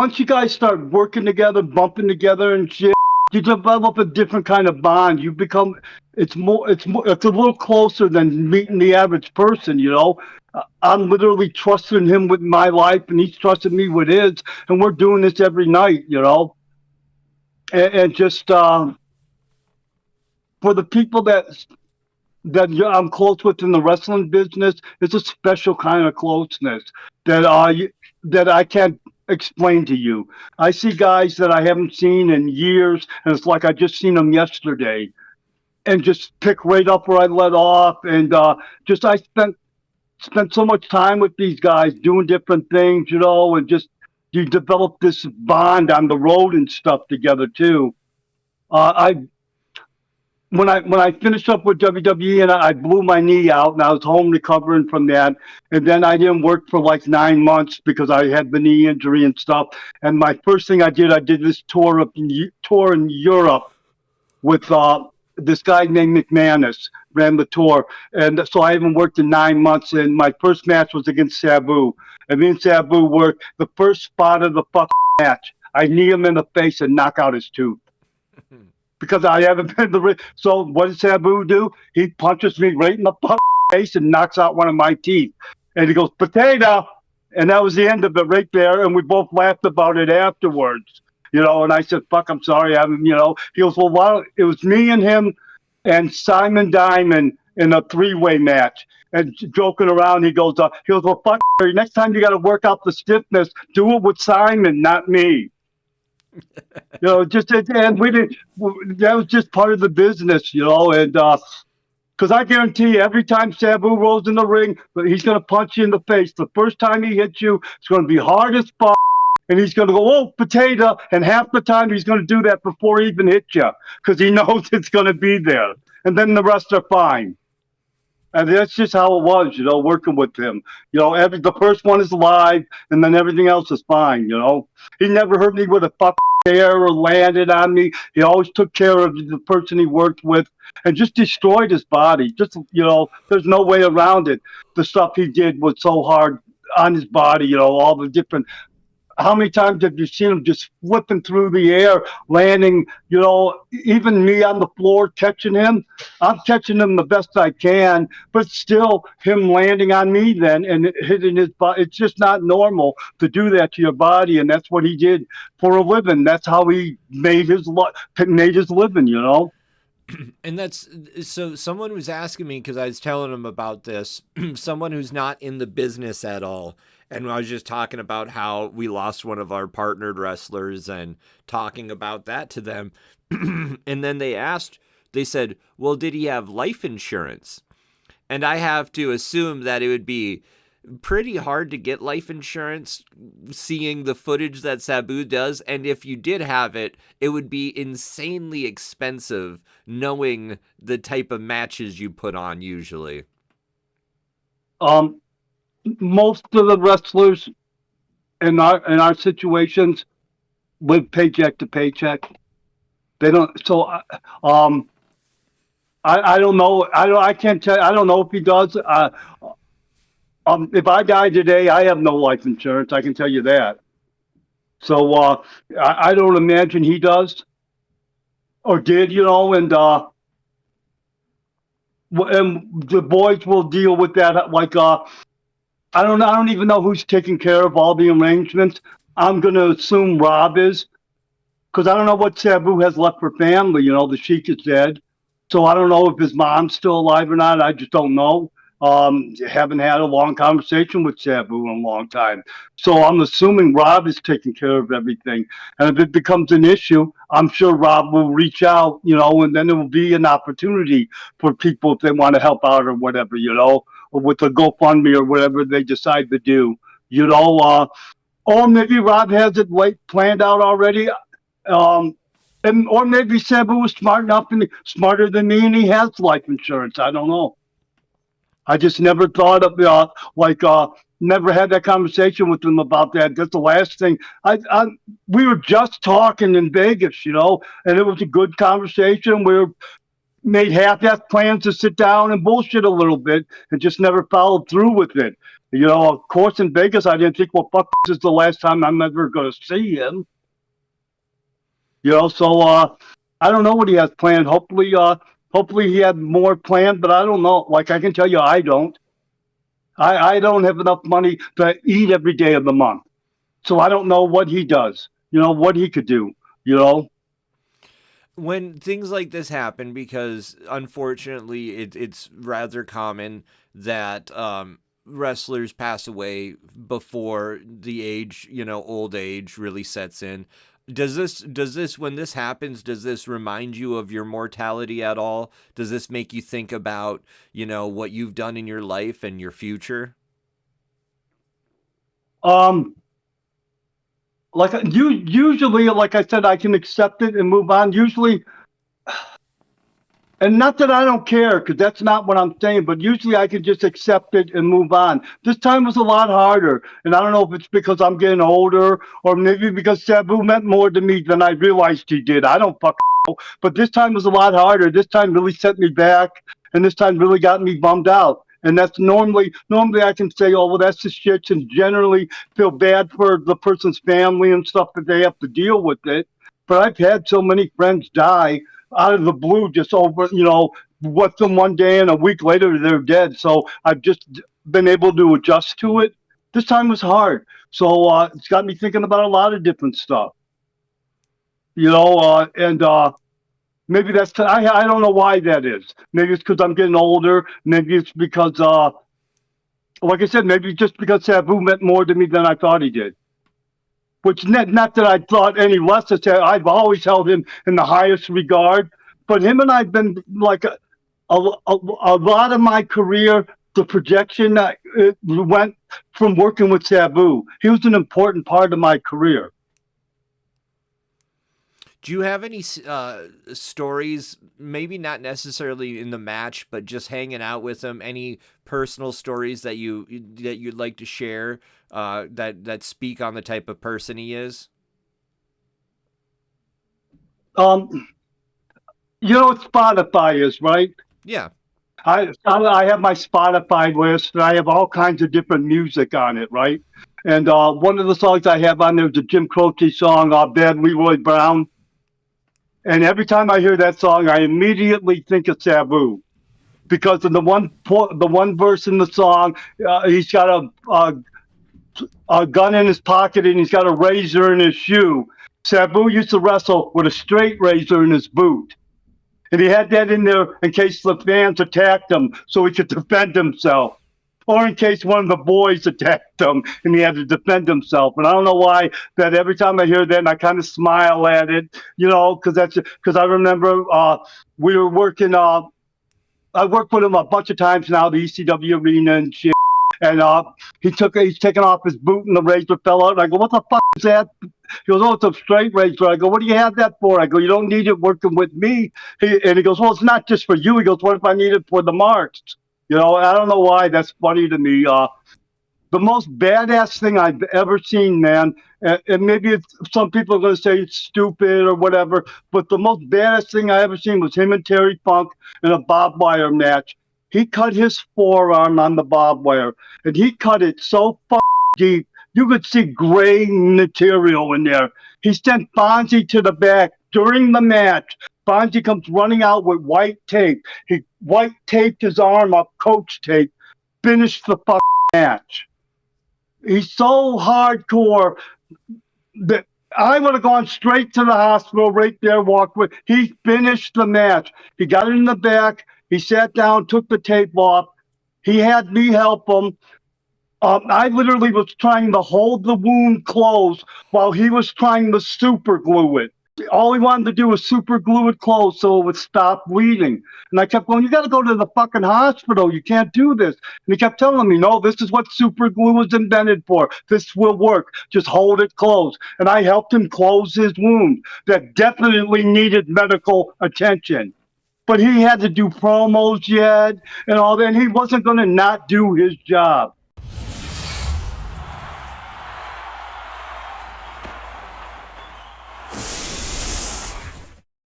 once you guys start working together, bumping together and shit, you develop a different kind of bond. You become, it's a little closer than meeting the average person, you know. I'm literally trusting him with my life, and he's trusting me with his, and we're doing this every night, you know. And just for the people I'm close with in the wrestling business, it's a special kind of closeness that that I can't explain to you. I see guys that I haven't seen in years, and it's like I just seen them yesterday, and just pick right up where I let off, and just I spent so much time with these guys doing different things, you know, and just you develop this bond on the road and stuff together too. I when I finished up with WWE and I blew my knee out and I was home recovering from that, and then I didn't work for like 9 months because I had the knee injury and stuff. And my first thing I did this tour in Europe with this guy named McManus ran the tour, and so I haven't worked in 9 months. And my first match was against Sabu, and me and Sabu worked the first spot of the match. I knee him in the face and knock out his tooth because I haven't been the. So what does Sabu do? He punches me right in the face and knocks out one of my teeth. And he goes, potato. And that was the end of it right there. And we both laughed about it afterwards, you know. And I said, fuck, I'm sorry. You know, he goes, well, it was me and him and Simon Diamond in a three-way match. And joking around, he goes, well, fuck, next time you got to work out the stiffness, do it with Simon, not me. You know, just and we didn't. That was just part of the business, you know. And because I guarantee you, every time Sabu rolls in the ring, he's gonna punch you in the face. The first time he hits you, it's gonna be hard as fuck, and he's gonna go, "Oh, potato!" And half the time, he's gonna do that before he even hits you, because he knows it's gonna be there. And then the rest are fine. And that's just how it was, you know, working with him. You know, the first one is live, and then everything else is fine. You know, he never hurt me with a fuck air or landed on me. He always took care of the person he worked with, and just destroyed his body. Just, you know, there's no way around it. The stuff he did was so hard on his body. You know, all the different. How many times have you seen him just flipping through the air, landing, you know, even me on the floor catching him? I'm catching him the best I can, but still him landing on me then and hitting his body. It's just not normal to do that to your body. And that's what he did for a living. That's how he made his living, you know? And that's so someone was asking me because I was telling them about this, someone who's not in the business at all. And I was just talking about how we lost one of our partnered wrestlers and talking about that to them. And then they said, well, did he have life insurance? And I have to assume that it would be pretty hard to get life insurance seeing the footage that Sabu does. And if you did have it, it would be insanely expensive knowing the type of matches you put on usually. Most of the wrestlers in our situations live paycheck to paycheck. They don't. So, I don't know. I can't tell. I don't know if he does. If I die today, I have no life insurance. I can tell you that. So I don't imagine he does or did. You know, and the boys will deal with that. Like I don't know. I don't even know who's taking care of all the arrangements. I'm gonna assume Rob is, because I don't know what Sabu has left for family. You know, the Sheik is dead, so I don't know if his mom's still alive or not. I just don't know. Haven't had a long conversation with Sabu in a long time, so I'm assuming Rob is taking care of everything. And if it becomes an issue, I'm sure Rob will reach out. You know, and then there will be an opportunity for people if they want to help out or whatever. You know, or with the GoFundMe or whatever they decide to do. You know, or maybe Rob has it planned out already. Um, or maybe Sabu was smart enough and smarter than me, and he has life insurance. I don't know. I just never thought of never had that conversation with him about that. That's the last thing. We were just talking in Vegas, you know, and it was a good conversation. We made half-ass plans to sit down and bullshit a little bit, and just never followed through with it. Of course, in Vegas, I didn't think, well, fuck, this is the last time I'm ever going to see him. So I don't know what he has planned. Hopefully he had more planned, but I don't know. Like I can tell you, I don't. I don't have enough money to eat every day of the month, so I don't know what he does. What he could do. You know. When things like this happen, because unfortunately it's rather common that wrestlers pass away before the age, old age really sets in. Does this when this happens, does this remind you of your mortality at all? Does this make you think about, what you've done in your life and your future? Um. Like usually, like I said, I can accept it and move on. Usually, and not that I don't care, because that's not what I'm saying, but usually I can just accept it and move on. This time was a lot harder. And I don't know if it's because I'm getting older or maybe because Sabu meant more to me than I realized he did. I don't fucking know. But this time was a lot harder. This time really set me back. And this time really got me bummed out. And that's normally I can say, oh, well, that's the shit, and generally feel bad for the person's family and stuff that they have to deal with it. But I've had so many friends die out of the blue, just over, with them one day and a week later they're dead. So I've just been able to adjust to it. This time was hard. So it's got me thinking about a lot of different stuff, and maybe I don't know why that is. Maybe it's because I'm getting older. Maybe it's because, like I said, maybe just because Sabu meant more to me than I thought he did. Which not that I thought any less of Sabu. I've always held him in the highest regard. But him and I've been like a lot of my career, the projection it went from working with Sabu. He was an important part of my career. Do you have any stories, maybe not necessarily in the match, but just hanging out with him? Any personal stories that you'd like to share that speak on the type of person he is? Um, you know what Spotify is, right? Yeah. I have my Spotify list, and I have all kinds of different music on it, right? And one of the songs I have on there is the Jim Croce song, "Bad Leroy Brown." And every time I hear that song, I immediately think of Sabu because in the one verse in the song, he's got a gun in his pocket and he's got a razor in his shoe. Sabu used to wrestle with a straight razor in his boot. And he had that in there in case the fans attacked him so he could defend himself. Or in case one of the boys attacked him and he had to defend himself. And I don't know why that every time I hear that and I kind of smile at it, because I remember we were working. I worked with him a bunch of times now, the ECW arena and shit. And he's taking off his boot and the razor fell out. And I go, what the fuck is that? He goes, oh, it's a straight razor. I go, what do you have that for? I go, you don't need it working with me. And he goes, well, it's not just for you. He goes, what if I need it for the marks? I don't know why that's funny to me. The most badass thing I've ever seen, man. And maybe some people are going to say it's stupid or whatever, but the most badass thing I ever seen was him and Terry Funk in a barbed wire match. He cut his forearm on the barbed wire, and he cut it so deep you could see gray material in there. He sent Fonzie to the back during the match. Fonzie comes running out with white tape. He white taped his arm up, coach tape, finished the match. He's so hardcore that I would have gone straight to the hospital right there, walked with. He finished the match. He got it in the back. He sat down, took the tape off. He had me help him. I literally was trying to hold the wound closed while he was trying to super glue it. All he wanted to do was super glue it closed so it would stop bleeding. And I kept going, you got to go to the fucking hospital. You can't do this. And he kept telling me, no, this is what super glue was invented for. This will work. Just hold it closed. And I helped him close his wound that definitely needed medical attention. But he had to do promos yet and all that. And he wasn't going to not do his job.